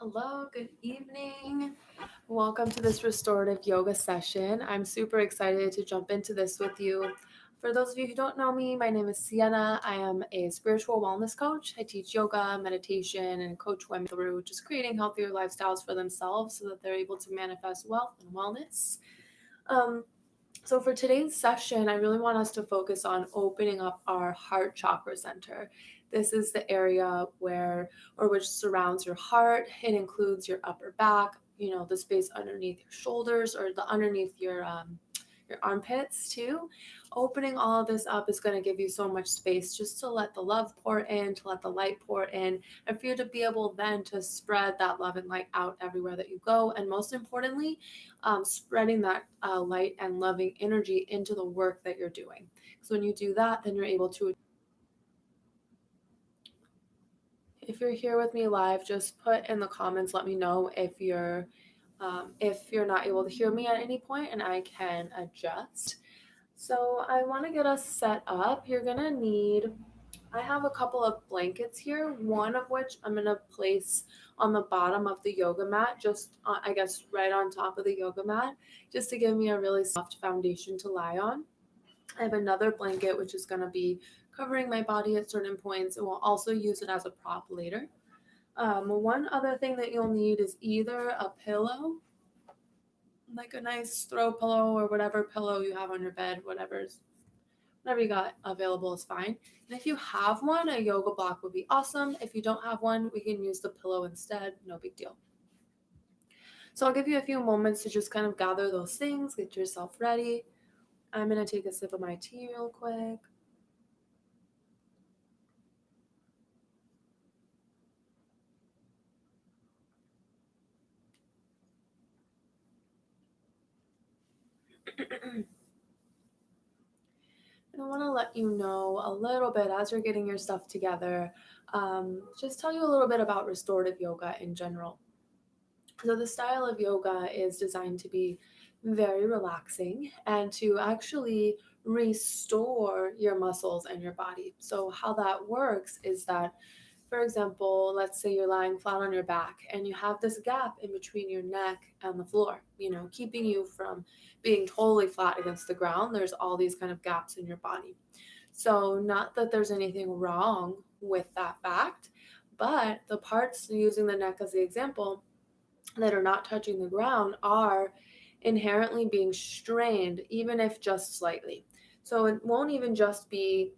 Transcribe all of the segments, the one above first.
Hello, good evening. Welcome to this restorative yoga session. I'm super excited to jump into this with you. For those of you who don't know me, my name is Sienna. I am a spiritual wellness coach. I teach yoga, meditation, and coach women through just creating healthier lifestyles for themselves so that they're able to manifest wealth and wellness. Um, so for today's session, I really want us to focus on opening up our heart chakra center. This is the area which surrounds your heart. It includes your upper back, the space underneath your shoulders or the underneath your armpits too. Opening all of this up is going to give you so much space just to let the love pour in, to let the light pour in, and for you to be able then to spread that love and light out everywhere that you go. And most importantly, spreading that light and loving energy into the work that you're doing. So when you do that, then you're able to. If you're here with me live, just put in the comments. Let me know if you're not able to hear me at any point, and I can adjust. So I want to get us set up. You're gonna need. I have a couple of blankets here. One of which I'm gonna place on the bottom of the yoga mat, just I guess right on top of the yoga mat, just to give me a really soft foundation to lie on. I have another blanket which is going to be covering my body at certain points, and we'll also use it as a prop later. One other thing that you'll need is either a pillow, like a nice throw pillow or whatever pillow you have on your bed, whatever you got available is fine. And if you have one, a yoga block would be awesome. If you don't have one, we can use the pillow instead. No big deal. So I'll give you a few moments to just kind of gather those things, get yourself ready. I'm going to take a sip of my tea real quick. And I want to let you know a little bit as you're getting your stuff together, just tell you a little bit about restorative yoga in general. So, the style of yoga is designed to be very relaxing and to actually restore your muscles and your body. So, how that works is that, for example, let's say you're lying flat on your back and you have this gap in between your neck and the floor, keeping you from being totally flat against the ground. There's all these kind of gaps in your body. So, not that there's anything wrong with that fact, but the parts, using the neck as the example, that are not touching the ground are inherently being strained, even if just slightly. So it won't even just be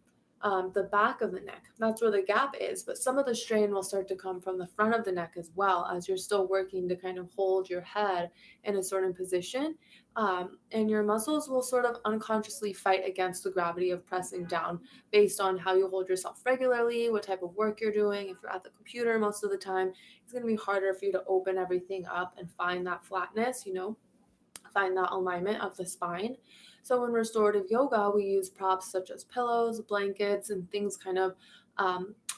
the back of the neck. That's where the gap is. But some of the strain will start to come from the front of the neck as well, as you're still working to kind of hold your head in a certain position. And your muscles will sort of unconsciously fight against the gravity of pressing down based on how you hold yourself regularly, what type of work you're doing. If you're at the computer most of the time, it's going to be harder for you to open everything up and find that flatness, find that alignment of the spine. So in restorative yoga, we use props such as pillows, blankets, and things kind of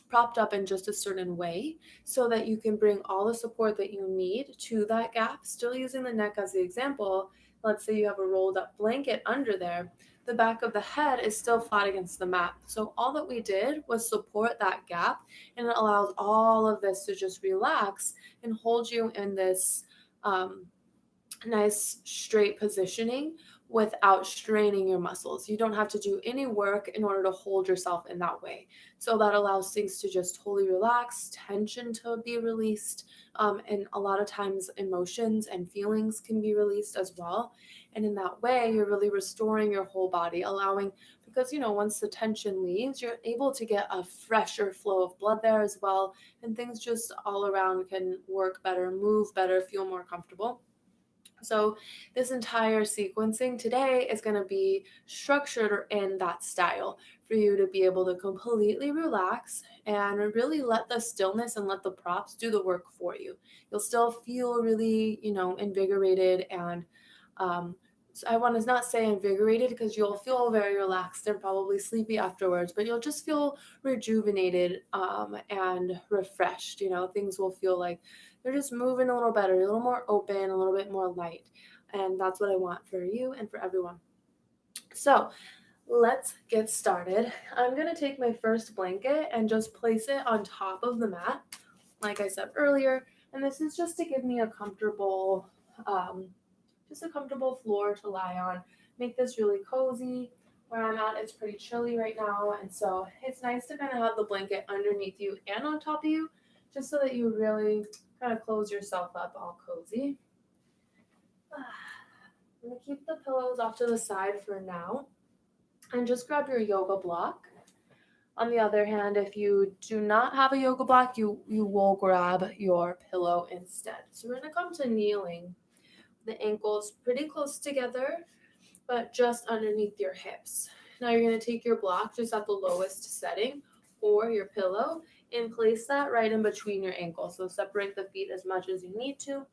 propped up in just a certain way so that you can bring all the support that you need to that gap. Still using the neck as the example, let's say you have a rolled up blanket under there. The back of the head is still flat against the mat. So all that we did was support that gap, and it allows all of this to just relax and hold you in this nice straight positioning without straining your muscles. You don't have to do any work in order to hold yourself in that way. So that allows things to just totally relax, tension to be released, and a lot of times emotions and feelings can be released as well. And in that way, you're really restoring your whole body, allowing, because once the tension leaves, you're able to get a fresher flow of blood there as well, and things just all around can work better, move better, feel more comfortable. So this entire sequencing today is going to be structured in that style for you to be able to completely relax and really let the stillness and let the props do the work for you. You'll still feel really, invigorated and so I want to not say invigorated because you'll feel very relaxed and probably sleepy afterwards, but you'll just feel rejuvenated and refreshed. Things will feel like they're just moving a little better, a little more open, a little bit more light. And that's what I want for you and for everyone. So let's get started. I'm going to take my first blanket and just place it on top of the mat. Like I said earlier, And this is just to give me a comfortable, just a comfortable floor to lie on. Make this really cozy. Where I'm at, it's pretty chilly right now, and so it's nice to kind of have the blanket underneath you and on top of you, just so that you really kind of close yourself up all cozy. I'm gonna keep the pillows off to the side for now, and just grab your yoga block. On the other hand, if you do not have a yoga block, you will grab your pillow instead. So we're gonna come to kneeling. The ankles pretty close together, but just underneath your hips. Now you're gonna take your block just at the lowest setting or your pillow and place that right in between your ankles. So separate the feet as much as you need to.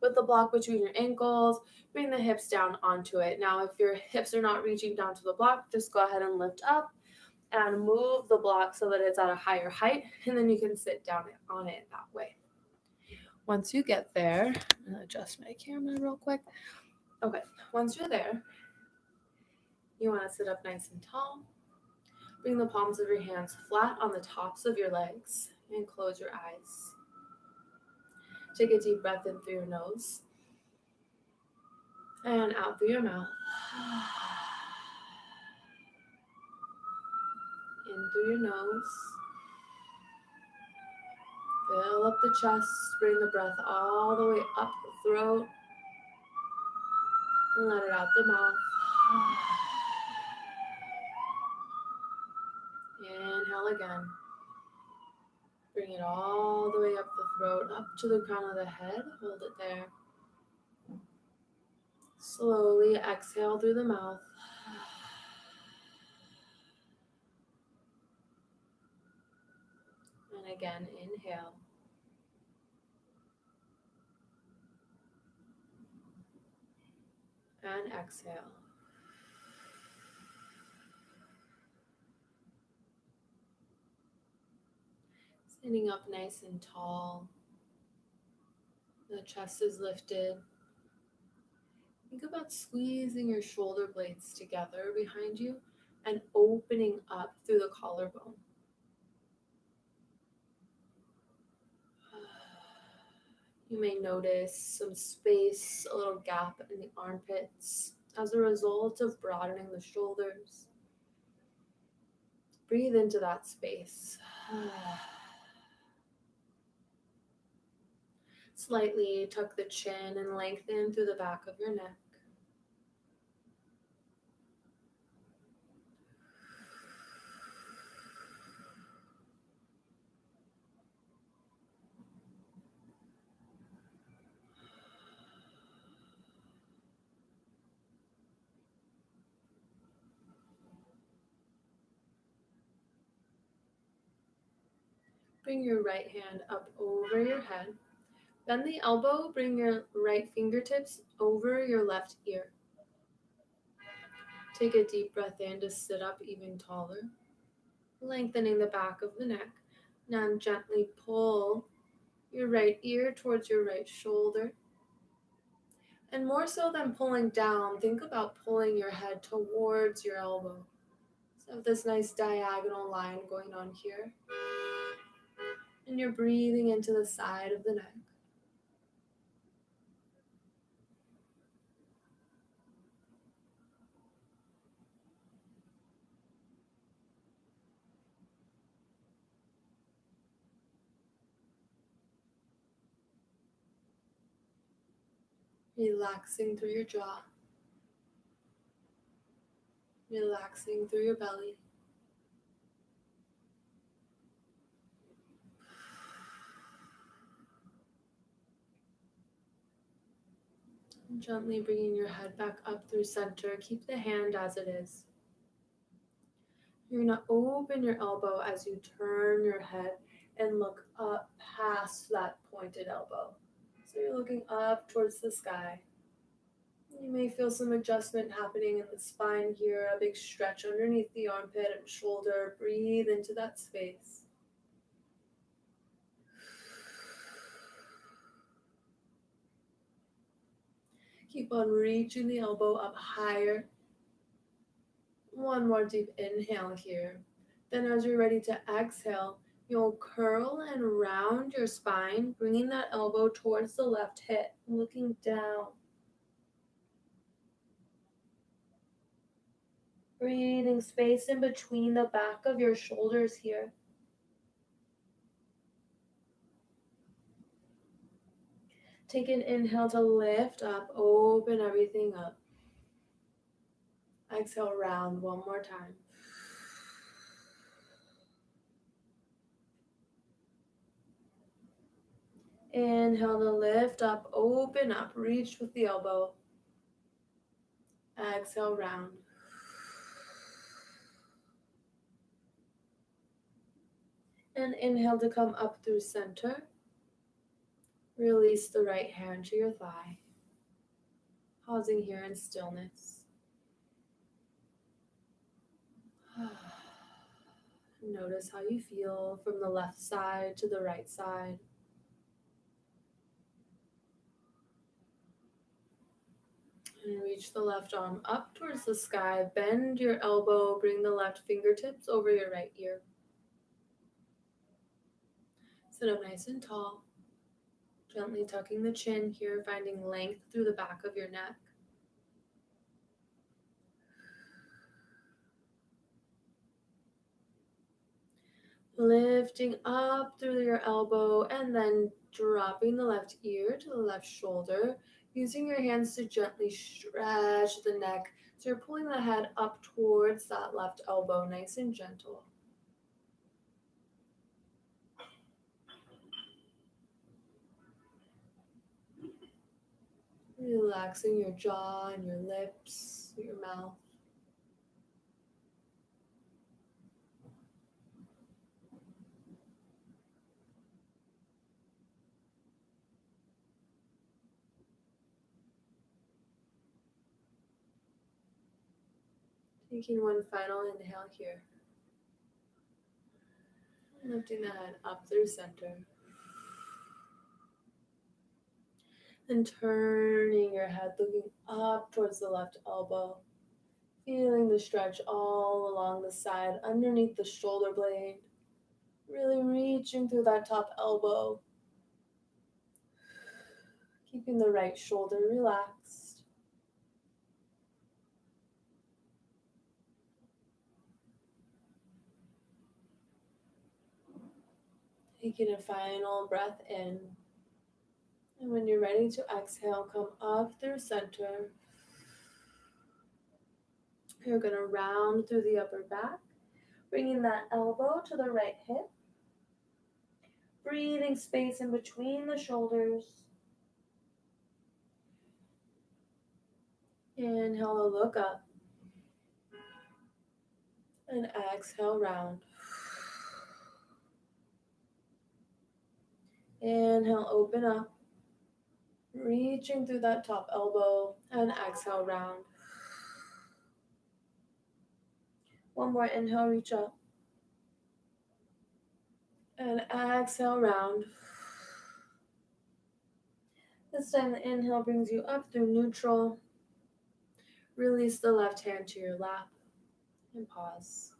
With the block between your ankles, bring the hips down onto it. Now, if your hips are not reaching down to the block, just go ahead and lift up and move the block so that it's at a higher height, and then you can sit down on it that way. Once you get there, I'm gonna adjust my camera real quick. Okay, once you're there, you want to sit up nice and tall. Bring the palms of your hands flat on the tops of your legs and close your eyes. Take a deep breath in through your nose and out through your mouth. In through your nose. Fill up the chest, bring the breath all the way up the throat, and let it out the mouth. Inhale again. Bring it all the way up the throat, up to the crown of the head. Hold it there. Slowly exhale through the mouth. And again, inhale. And exhale. Sitting up nice and tall. The chest is lifted. Think about squeezing your shoulder blades together behind you and opening up through the collarbone. You may notice some space, a little gap in the armpits as a result of broadening the shoulders. Breathe into that space. Slightly tuck the chin and lengthen through the back of your neck. Bring your right hand up over your head. Bend the elbow, bring your right fingertips over your left ear. Take a deep breath in to sit up even taller, lengthening the back of the neck. Now gently pull your right ear towards your right shoulder. And more so than pulling down, think about pulling your head towards your elbow. So this nice diagonal line going on here. And you're breathing into the side of the neck. Relaxing through your jaw. Relaxing through your belly. And gently bringing your head back up through center. Keep the hand as it is. You're going to open your elbow as you turn your head and look up past that pointed elbow. So you're looking up towards the sky. You may feel some adjustment happening in the spine here, a big stretch underneath the armpit and shoulder. Breathe into that space. Keep on reaching the elbow up higher. One more deep inhale here. Then as you're ready to exhale, You'll curl and round your spine, bringing that elbow towards the left hip, looking down. Breathing space in between the back of your shoulders here. Take an inhale to lift up, open everything up. Exhale, round one more time. Inhale to lift up, open up, reach with the elbow. Exhale, round. And inhale to come up through center. Release the right hand to your thigh. Pausing here in stillness. Notice how you feel from the left side to the right side. And reach the left arm up towards the sky. Bend your elbow, bring the left fingertips over your right ear. Sit up nice and tall. Gently tucking the chin here, finding length through the back of your neck. Lifting up through your elbow and then dropping the left ear to the left shoulder, using your hands to gently stretch the neck. So you're pulling the head up towards that left elbow, nice and gentle. Relaxing your jaw and your lips, your mouth. Taking one final inhale here. Lifting the head up through center. And turning your head, looking up towards the left elbow. Feeling the stretch all along the side, underneath the shoulder blade. Really reaching through that top elbow. Keeping the right shoulder relaxed. Taking a final breath in. And when you're ready to exhale, come up through center. You're going to round through the upper back, bringing that elbow to the right hip. Breathing space in between the shoulders. Inhale to look up. And exhale, round. Inhale, open up. Reaching through that top elbow. And exhale, round. One more inhale, reach up. And exhale, round. This time the inhale brings you up through neutral. Release the left hand to your lap and pause.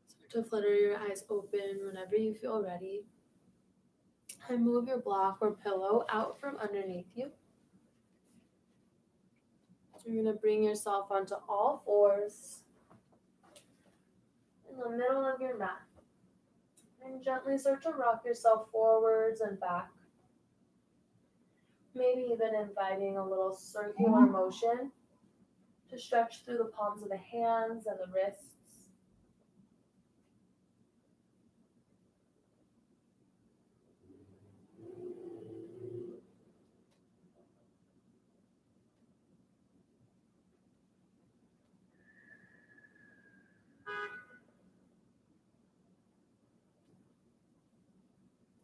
Start to flutter your eyes open whenever you feel ready. And move your block or pillow out from underneath you. You're going to bring yourself onto all fours in the middle of your mat. And gently start to rock yourself forwards and back. Maybe even inviting a little circular motion to stretch through the palms of the hands and the wrists.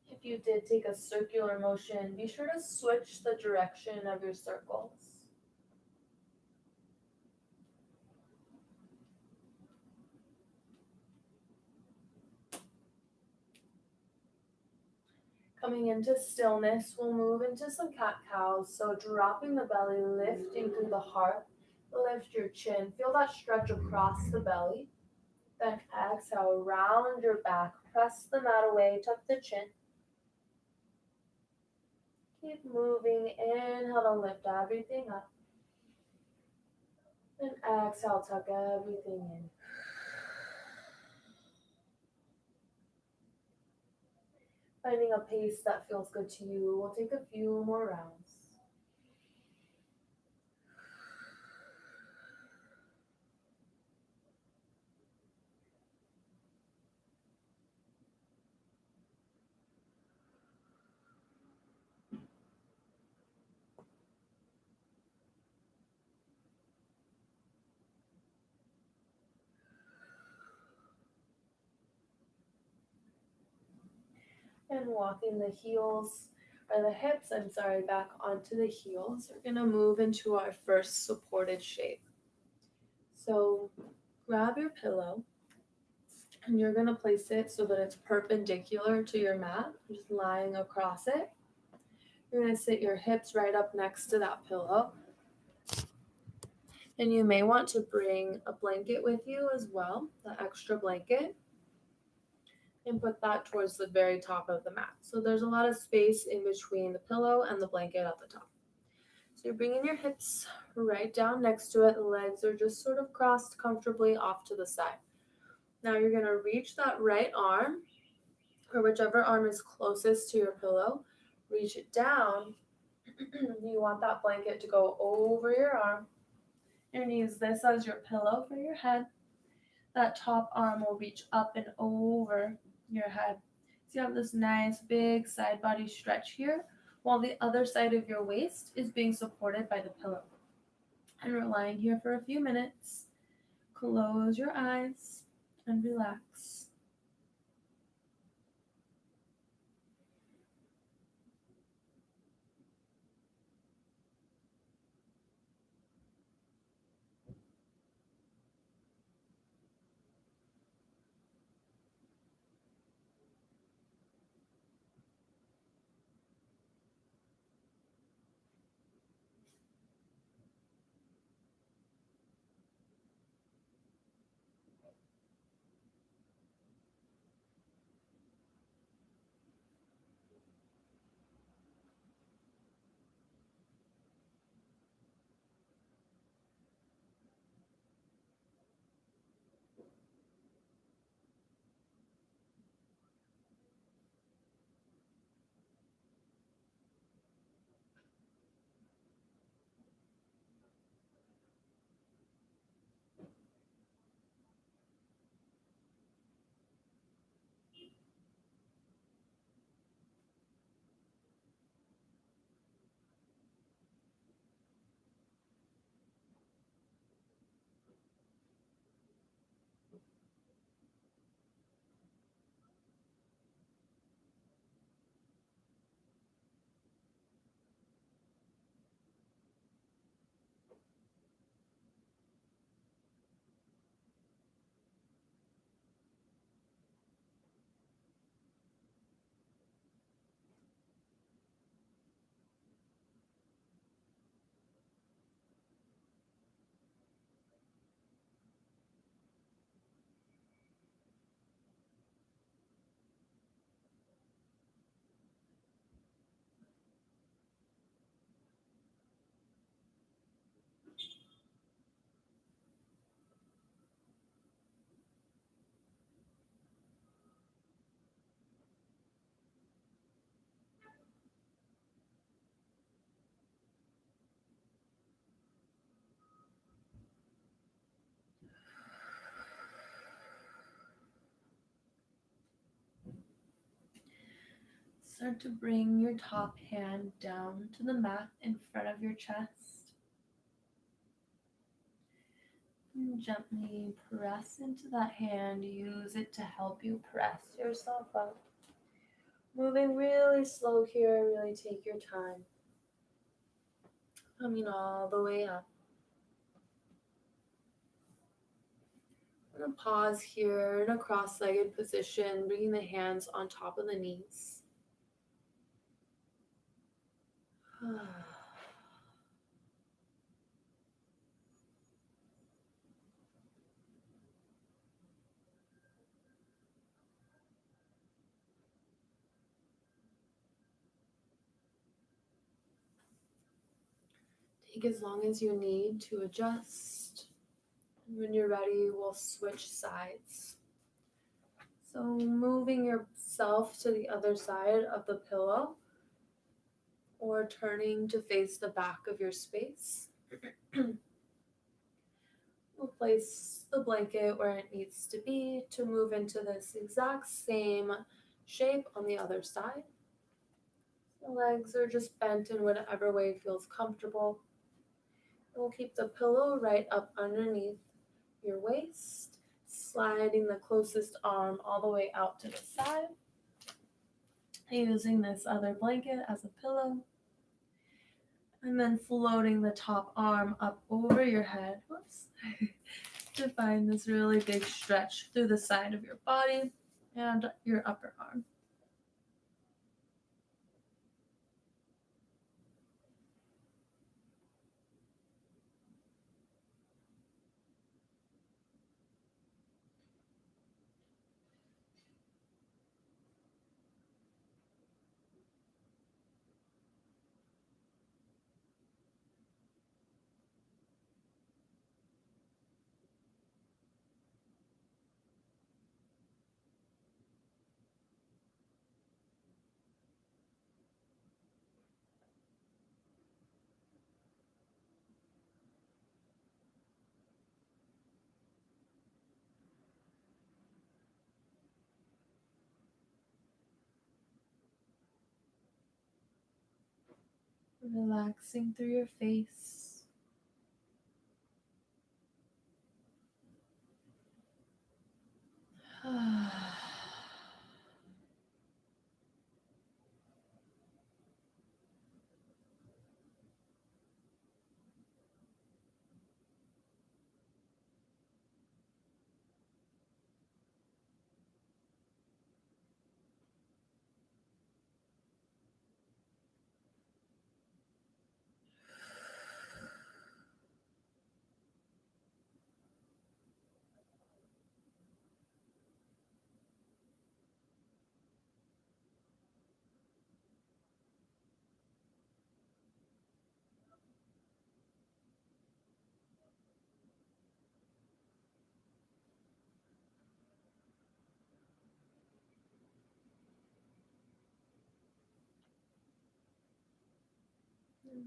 If you did take a circular motion, be sure to switch the direction of your circles. Coming into stillness, we'll move into some cat-cows. So dropping the belly, lifting through the heart, lift your chin. Feel that stretch across the belly. Then exhale, round your back, press the mat away, tuck the chin. Keep moving, inhale to lift everything up. And exhale, tuck everything in. Finding a pace that feels good to you. We'll take a few more rounds. And walking the heels, or the hips, back onto the heels. We're gonna move into our first supported shape. So grab your pillow and you're gonna place it so that it's perpendicular to your mat, just lying across it. You're gonna sit your hips right up next to that pillow. And you may want to bring a blanket with you as well, the extra blanket, and put that towards the very top of the mat. So there's a lot of space in between the pillow and the blanket at the top. So you're bringing your hips right down next to it. The legs are just sort of crossed comfortably off to the side. Now you're gonna reach that right arm, or whichever arm is closest to your pillow, reach it down. You want that blanket to go over your arm. You're gonna use this as your pillow for your head. That top arm will reach up and over your head. So you have this nice big side body stretch here, while the other side of your waist is being supported by the pillow. And we're lying here for a few minutes. Close your eyes and relax. Start to bring your top hand down to the mat in front of your chest. And gently press into that hand. Use it to help you press yourself up. Moving really slow here, really take your time. Coming all the way up. I'm going to pause here in a cross-legged position, bringing the hands on top of the knees. Take as long as you need to adjust. When you're ready, we'll switch sides. So moving yourself to the other side of the pillow or turning to face the back of your space. We'll place the blanket where it needs to be to move into this exact same shape on the other side. The legs are just bent in whatever way feels comfortable. We'll keep the pillow right up underneath your waist, sliding the closest arm all the way out to the side, using this other blanket as a pillow, and then floating the top arm up over your head, whoops, to find this really big stretch through the side of your body and your upper arm. Relaxing through your face.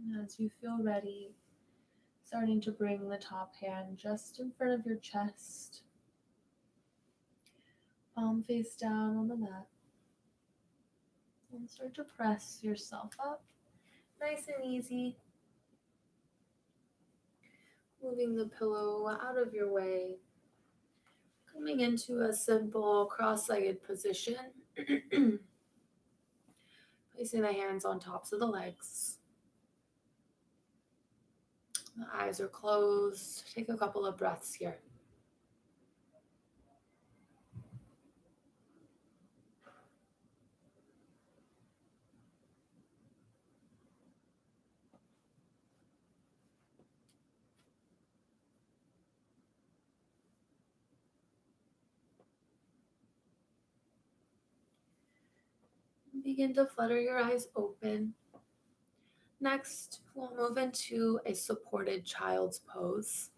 And as you feel ready, starting to bring the top hand just in front of your chest, palm face down on the mat, and start to press yourself up, nice and easy, moving the pillow out of your way, coming into a simple cross-legged position, placing the hands on tops of the legs. The eyes are closed. Take a couple of breaths here. Begin to flutter your eyes open. Next, we'll move into a supported child's pose.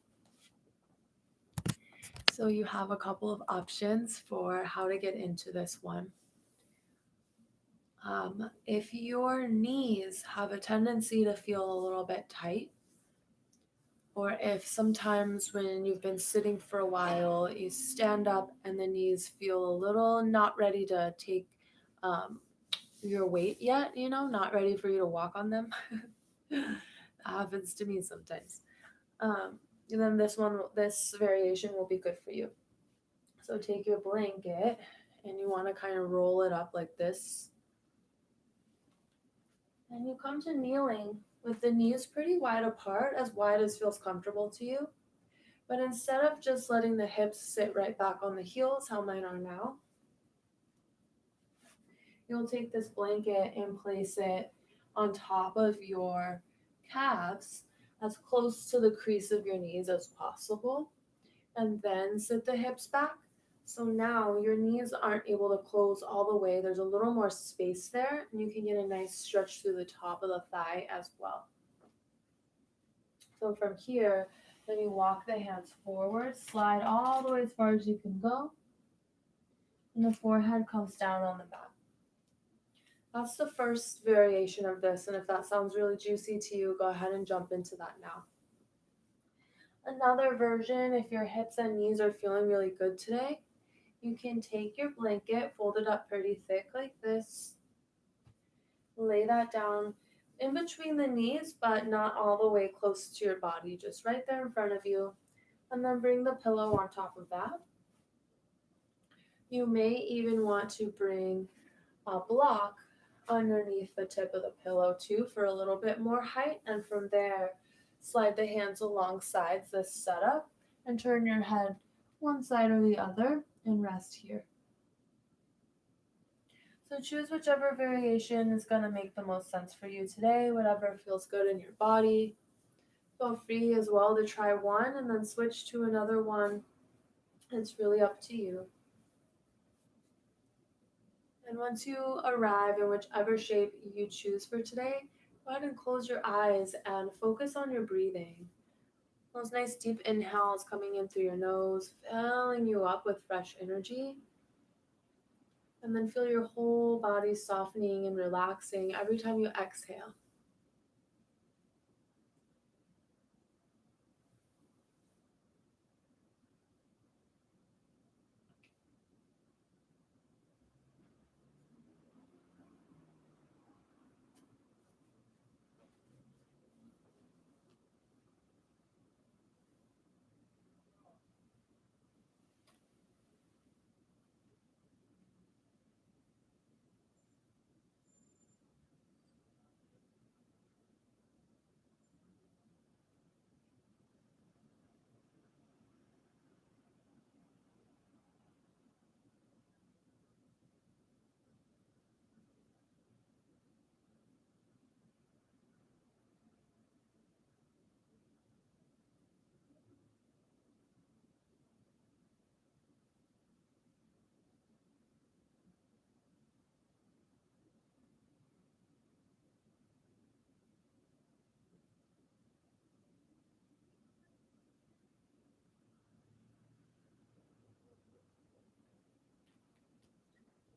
So you have a couple of options for how to get into this one. If your knees have a tendency to feel a little bit tight, or if sometimes when you've been sitting for a while, you stand up and the knees feel a little not ready to take your weight yet, not ready for you to walk on them. That happens to me sometimes. Then this variation will be good for you. So take your blanket and you want to kind of roll it up like this. And you come to kneeling with the knees pretty wide apart, as wide as feels comfortable to you. But instead of just letting the hips sit right back on the heels, how mine are now, you'll take this blanket and place it on top of your calves as close to the crease of your knees as possible, and then sit the hips back. So now your knees aren't able to close all the way. There's a little more space there, and you can get a nice stretch through the top of the thigh as well. So from here, then you walk the hands forward, slide all the way as far as you can go, and the forehead comes down on the mat. That's the first variation of this, and if that sounds really juicy to you, go ahead and jump into that now. Another version, if your hips and knees are feeling really good today, you can take your blanket, fold it up pretty thick like this, lay that down in between the knees, but not all the way close to your body, just right there in front of you, and then bring the pillow on top of that. You may even want to bring a block underneath the tip of the pillow too for a little bit more height, and from there slide the hands alongside this setup and turn your head one side or the other and rest here. So choose whichever variation is going to make the most sense for you today, whatever feels good in your body. Feel free as well to try one and then switch to another one. It's really up to you. And once you arrive in whichever shape you choose for today, go ahead and close your eyes and focus on your breathing. Those nice deep inhales coming in through your nose, filling you up with fresh energy. And then feel your whole body softening and relaxing every time you exhale.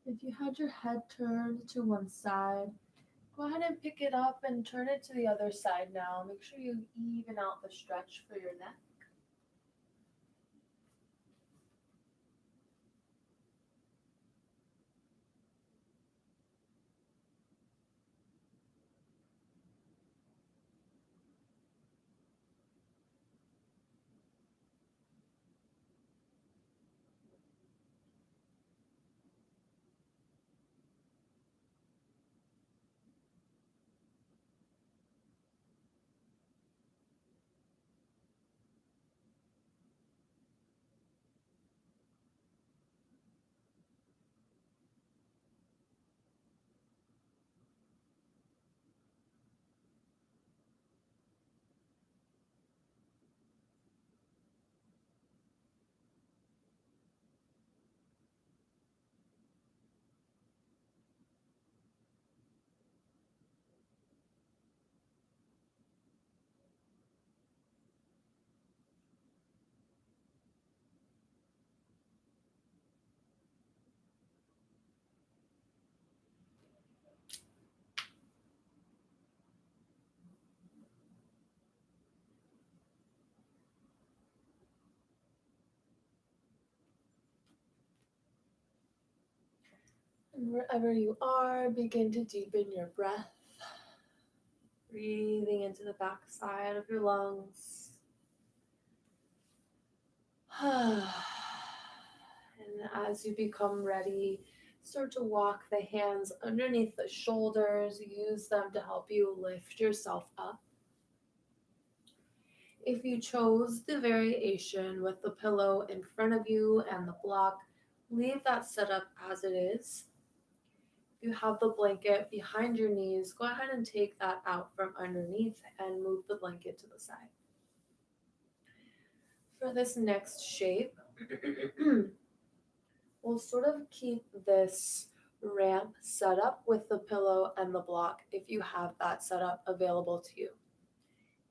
If you had your head turned to one side, go ahead and pick it up and turn it to the other side now. Make sure you even out the stretch for your neck. And wherever you are, begin to deepen your breath, breathing into the back side of your lungs. And as you become ready, start to walk the hands underneath the shoulders. Use them to help you lift yourself up. If you chose the variation with the pillow in front of you and the block, leave that set up as it is. If you have the blanket behind your knees, go ahead and take that out from underneath and move the blanket to the side. For this next shape, we'll sort of keep this ramp set up with the pillow and the block if you have that set up available to you.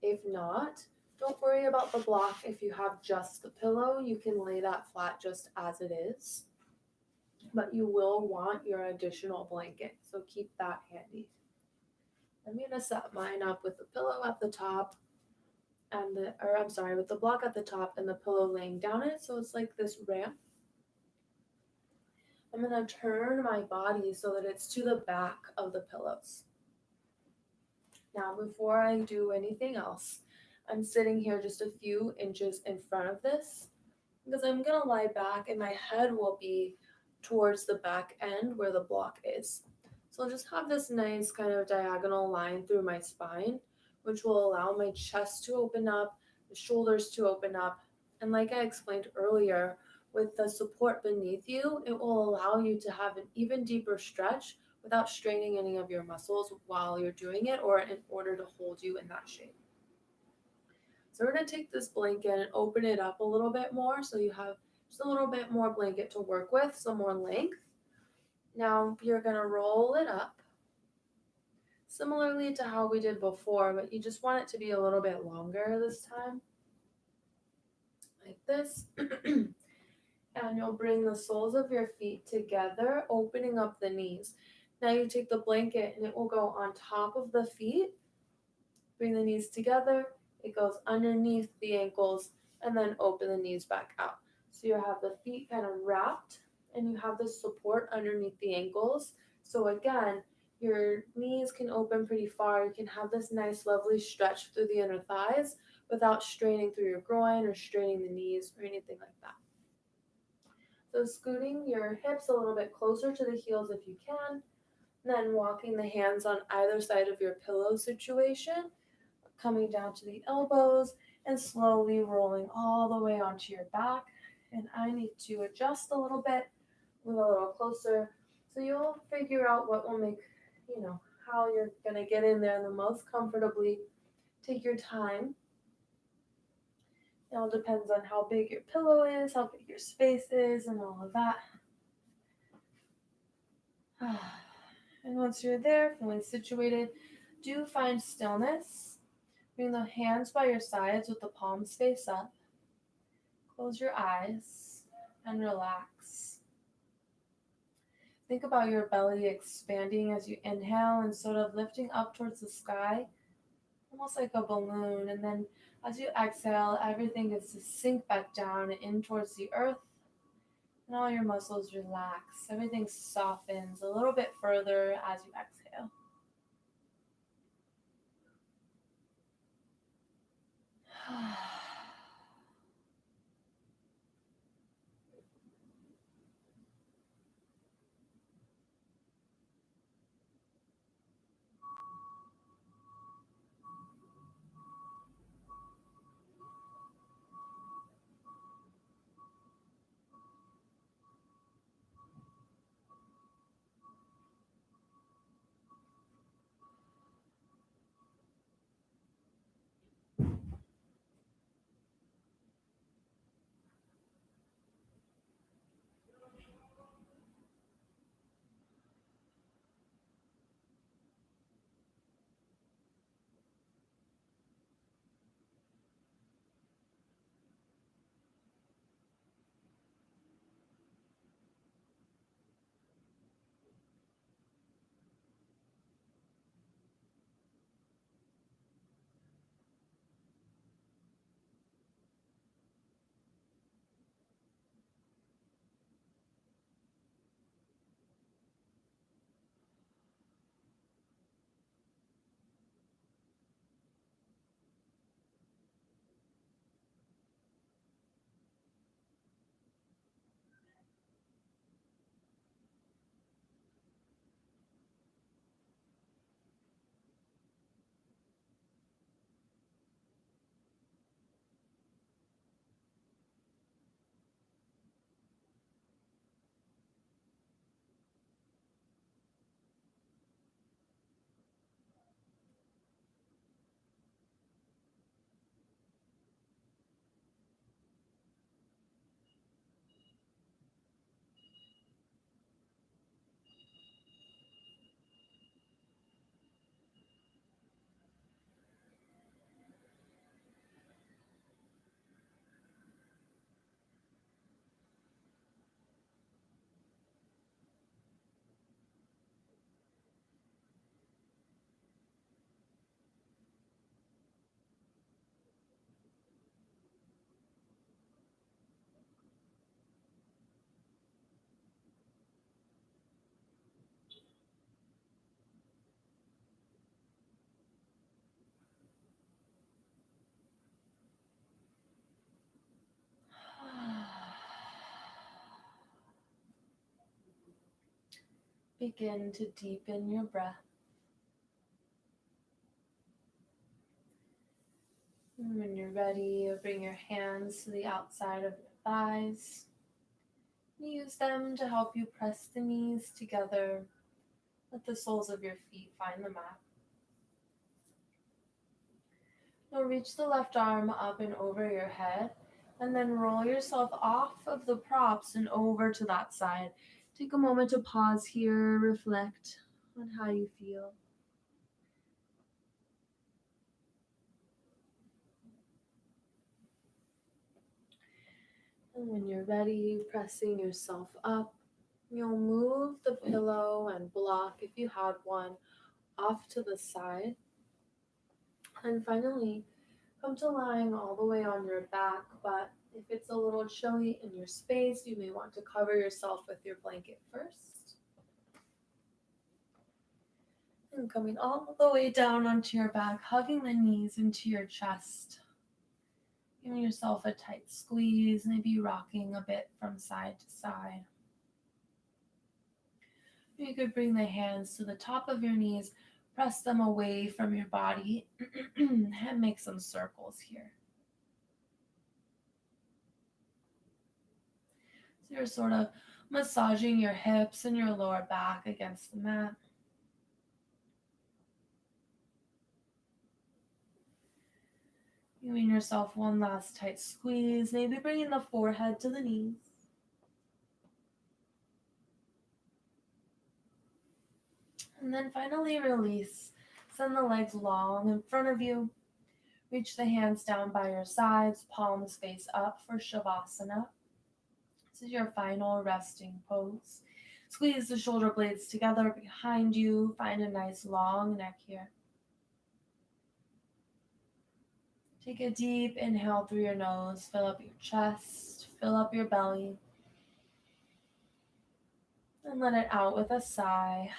If not, don't worry about the block. If you have just the pillow, you can lay that flat just as it is. But you will want your additional blanket, so keep that handy. I'm going to set mine up with the pillow at the top and with the block at the top and the pillow laying down it, so it's like this ramp. I'm going to turn my body so that it's to the back of the pillows. Now, before I do anything else, I'm sitting here just a few inches in front of this because I'm going to lie back and my head will be towards the back end where the block is. So I'll just have this nice kind of diagonal line through my spine, which will allow my chest to open up, the shoulders to open up, and like I explained earlier, with the support beneath you, it will allow you to have an even deeper stretch without straining any of your muscles while you're doing it or in order to hold you in that shape. So we're going to take this blanket and open it up a little bit more so you have just a little bit more blanket to work with, some more length. Now you're going to roll it up similarly to how we did before, but you just want it to be a little bit longer this time, like this. And you'll bring the soles of your feet together, opening up the knees. Now you take the blanket and it will go on top of the feet. Bring the knees together. It goes underneath the ankles and then open the knees back out. So you have the feet kind of wrapped and you have the support underneath the ankles. So again, your knees can open pretty far. You can have this nice, lovely stretch through the inner thighs without straining through your groin or straining the knees or anything like that. So scooting your hips a little bit closer to the heels if you can, then walking the hands on either side of your pillow situation, coming down to the elbows and slowly rolling all the way onto your back. And I need to adjust a little bit, move a little closer, so you'll figure out what will make, how you're going to get in there the most comfortably. Take your time. It all depends on how big your pillow is, how big your space is, and all of that. And once you're there, fully situated, do find stillness. Bring the hands by your sides with the palms face up. Close your eyes and relax. Think about your belly expanding as you inhale and sort of lifting up towards the sky, almost like a balloon. And then as you exhale, everything is to sink back down and in towards the earth. And all your muscles relax. Everything softens a little bit further as you exhale. Begin to deepen your breath. And when you're ready, bring your hands to the outside of your thighs. Use them to help you press the knees together. Let the soles of your feet find the mat. Now reach the left arm up and over your head, and then roll yourself off of the props and over to that side. Take a moment to pause here, reflect on how you feel. And when you're ready, pressing yourself up, you'll move the pillow and block, if you have one, off to the side. And finally, come to lying all the way on your back, but if it's a little chilly in your space, you may want to cover yourself with your blanket first. And coming all the way down onto your back, hugging the knees into your chest. Giving yourself a tight squeeze, maybe rocking a bit from side to side. You could bring the hands to the top of your knees, press them away from your body, and make some circles here. So you're sort of massaging your hips and your lower back against the mat. Giving yourself one last tight squeeze, maybe bringing the forehead to the knees. And then finally release. Send the legs long in front of you. Reach the hands down by your sides, palms face up for Shavasana. This is your final resting pose. Squeeze the shoulder blades together behind you. Find a nice long neck here. Take a deep inhale through your nose. Fill up your chest. Fill up your belly. And let it out with a sigh.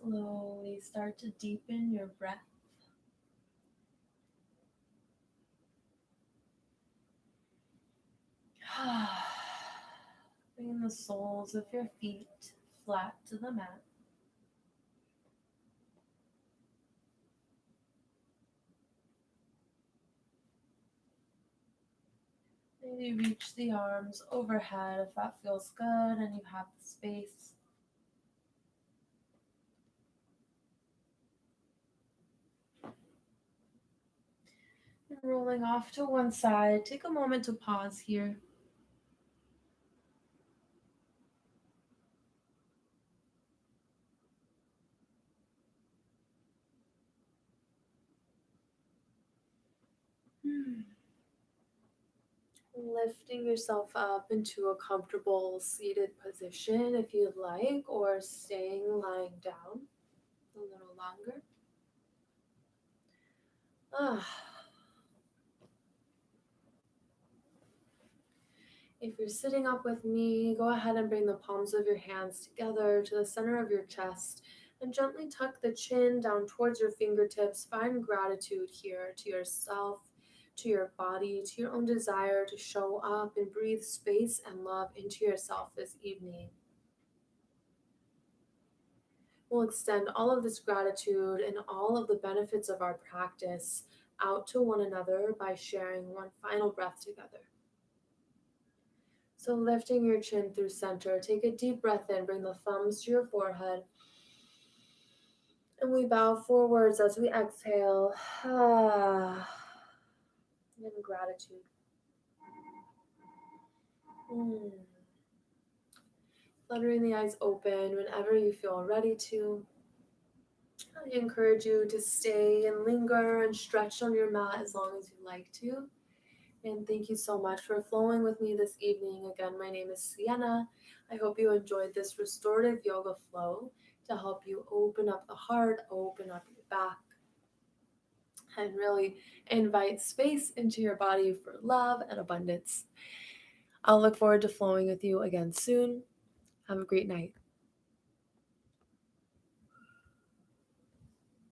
Slowly start to deepen your breath. Bring the soles of your feet flat to the mat. Maybe reach the arms overhead if that feels good and you have the space. And rolling off to one side, take a moment to pause here. Lifting yourself up into a comfortable seated position if you'd like, or staying lying down a little longer. Ah. If you're sitting up with me, go ahead and bring the palms of your hands together to the center of your chest and gently tuck the chin down towards your fingertips. Find gratitude here to yourself, to your body, to your own desire to show up and breathe space and love into yourself this evening. We'll extend all of this gratitude and all of the benefits of our practice out to one another by sharing one final breath together. So lifting your chin through center, take a deep breath in, bring the thumbs to your forehead, and we bow forwards as we exhale. In gratitude. Fluttering the eyes open whenever you feel ready to. I encourage you to stay and linger and stretch on your mat as long as you like to. And thank you so much for flowing with me this evening. Again, my name is Sienna. I hope you enjoyed this restorative yoga flow to help you open up the heart, open up your back, and really invite space into your body for love and abundance. I'll look forward to flowing with you again soon. Have a great night.